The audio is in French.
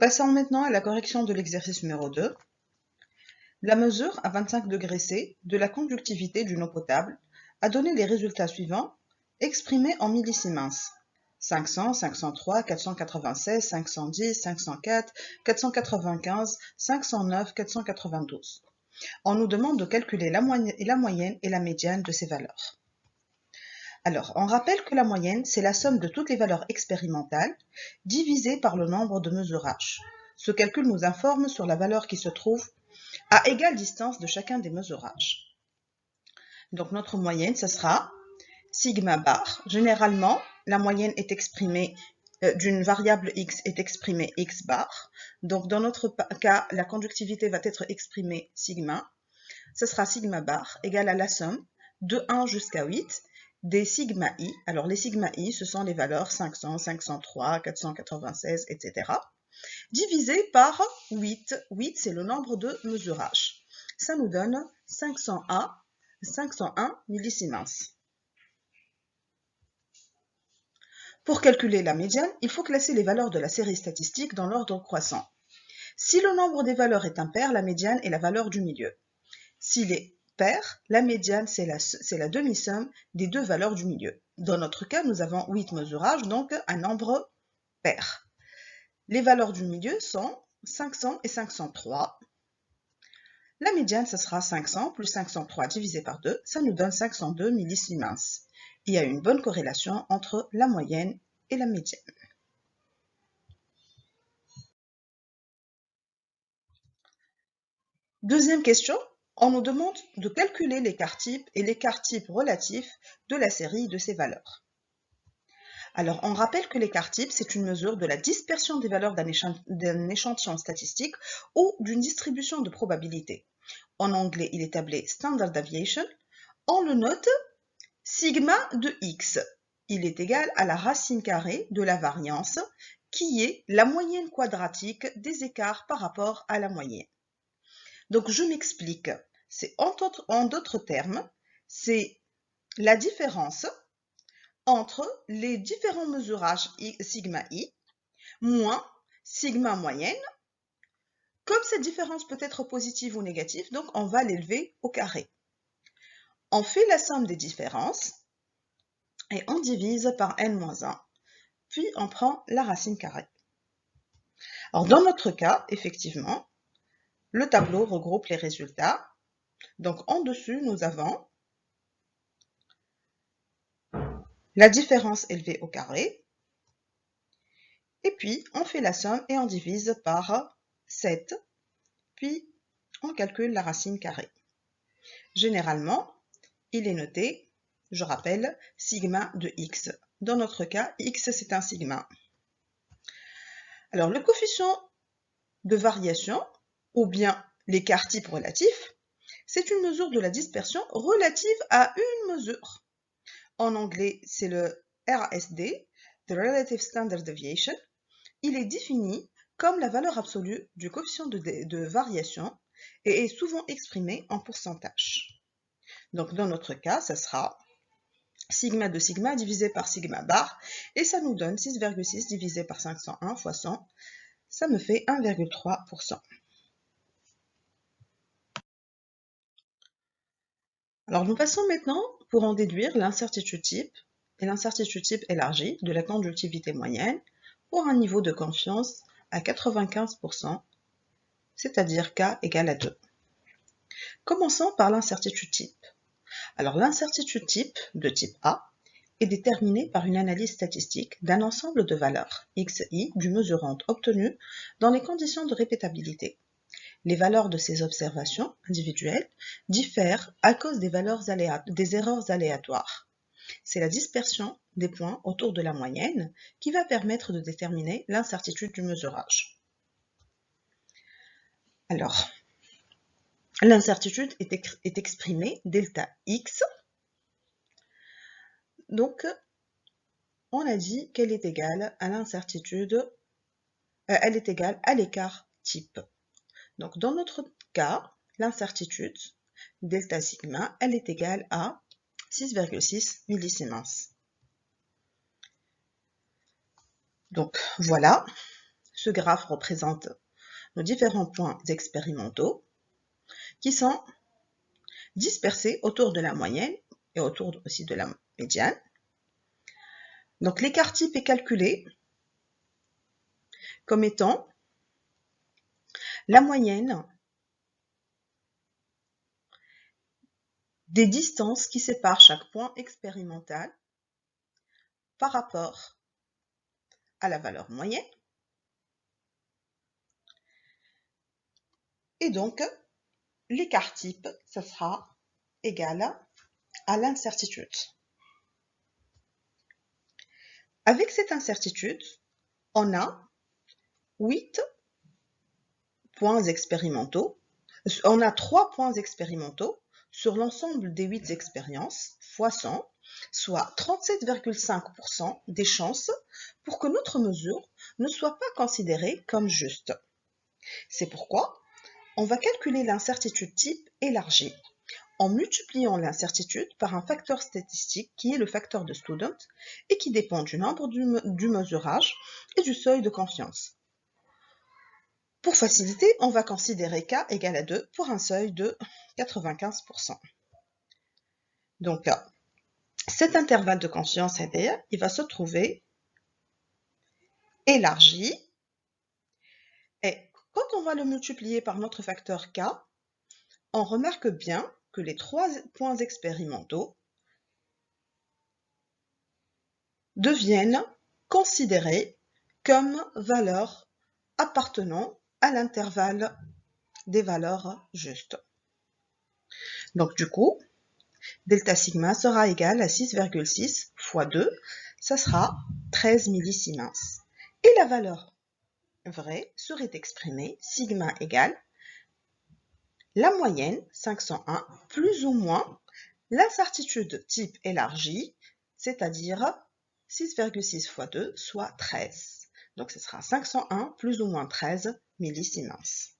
passons maintenant à la correction de l'exercice numéro 2. La mesure à 25 degrés C de la conductivité d'une eau potable a donné les résultats suivants exprimés en millisiemens. 500, 503, 496, 510, 504, 495, 509, 492. On nous demande de calculer la moyenne et la médiane de ces valeurs. Alors, on rappelle que la moyenne, c'est la somme de toutes les valeurs expérimentales divisées par le nombre de mesurages. Ce calcul nous informe sur la valeur qui se trouve à égale distance de chacun des mesurages. Donc, notre moyenne, ce sera sigma bar. Généralement, la moyenne est exprimée d'une variable x est exprimée x bar. Donc, dans notre cas, la conductivité va être exprimée sigma. Ce sera sigma bar égale à la somme de 1 jusqu'à 8 des sigma i. Alors, les sigma i, ce sont les valeurs 500, 503, 496, etc. divisé par 8. 8, c'est le nombre de mesurages. Ça nous donne 501 millisiemens. Pour calculer la médiane, il faut classer les valeurs de la série statistique dans l'ordre croissant. Si le nombre des valeurs est impair, la médiane est la valeur du milieu. S'il est pair, la médiane, c'est la demi-somme des deux valeurs du milieu. Dans notre cas, nous avons 8 mesurages, donc un nombre pair. Les valeurs du milieu sont 500 et 503. La médiane, ce sera 500 plus 503 divisé par 2, ça nous donne 502 millisiemens. Il y a une bonne corrélation entre la moyenne et la médiane. Deuxième question, on nous demande de calculer l'écart type et l'écart type relatif de la série de ces valeurs. Alors, on rappelle que l'écart type, c'est une mesure de la dispersion des valeurs d'un échantillon statistique ou d'une distribution de probabilité. En anglais, il est appelé Standard Deviation. On le note sigma de x. Il est égal à la racine carrée de la variance, qui est la moyenne quadratique des écarts par rapport à la moyenne. Donc, je m'explique. C'est en d'autres termes, c'est la différence entre les différents mesurages sigma i moins sigma moyenne. Comme cette différence peut être positive ou négative, donc on va l'élever au carré. On fait la somme des différences et on divise par n-1, puis on prend la racine carrée. Alors dans notre cas, effectivement, le tableau regroupe les résultats. Donc en dessus, nous avons la différence élevée au carré, et puis on fait la somme et on divise par 7, puis on calcule la racine carrée. Généralement, il est noté, je rappelle, sigma de x. Dans notre cas, x c'est un sigma. Alors le coefficient de variation, ou bien l'écart type relatif, c'est une mesure de la dispersion relative à une mesure. En anglais, c'est le RSD, the Relative Standard Deviation. Il est défini comme la valeur absolue du coefficient de variation et est souvent exprimé en pourcentage. Donc dans notre cas, ça sera sigma de sigma divisé par sigma bar, et ça nous donne 6,6 divisé par 501 fois 100, ça me fait 1,3%. Alors nous passons maintenant pour en déduire l'incertitude type et l'incertitude type élargie de la conductivité moyenne pour un niveau de confiance à 95%, c'est-à-dire K égale à 2. Commençons par l'incertitude type. Alors l'incertitude type de type A est déterminée par une analyse statistique d'un ensemble de valeurs xi du mesurand obtenues dans les conditions de répétabilité. Les valeurs de ces observations individuelles diffèrent à cause des erreurs aléatoires. C'est la dispersion des points autour de la moyenne qui va permettre de déterminer l'incertitude du mesurage. Alors, l'incertitude est exprimée delta x. Donc, on a dit qu'elle est égale à l'incertitude, elle est égale à l'écart type. Donc, dans notre cas, l'incertitude delta sigma, elle est égale à 6,6 millisiemens. Donc, voilà, ce graphe représente nos différents points expérimentaux qui sont dispersés autour de la moyenne et autour aussi de la médiane. Donc l'écart type est calculé comme étant la moyenne des distances qui séparent chaque point expérimental par rapport à la valeur moyenne. Et donc, l'écart type, ça sera égal à l'incertitude. Avec cette incertitude, on a 8 points expérimentaux. On a 3 points expérimentaux sur l'ensemble des 8 expériences fois 100, soit 37,5% des chances pour que notre mesure ne soit pas considérée comme juste. C'est pourquoi on va calculer l'incertitude type élargie en multipliant l'incertitude par un facteur statistique qui est le facteur de Student et qui dépend du nombre du mesurage et du seuil de confiance. Pour faciliter, on va considérer k égale à 2 pour un seuil de 95%. Donc, cet intervalle de confiance il va se trouver élargi. Et quand on va le multiplier par notre facteur k, on remarque bien que les 3 points expérimentaux deviennent considérés comme valeurs appartenant à l'intervalle des valeurs justes. Donc du coup, delta sigma sera égal à 6,6 fois 2, ça sera 13 millisiemens. Et la valeur vraie serait exprimée sigma égale la moyenne 501 plus ou moins l'incertitude type élargie, c'est-à-dire 6,6 fois 2, soit 13. Donc ce sera 501 plus ou moins 13 millisiemens.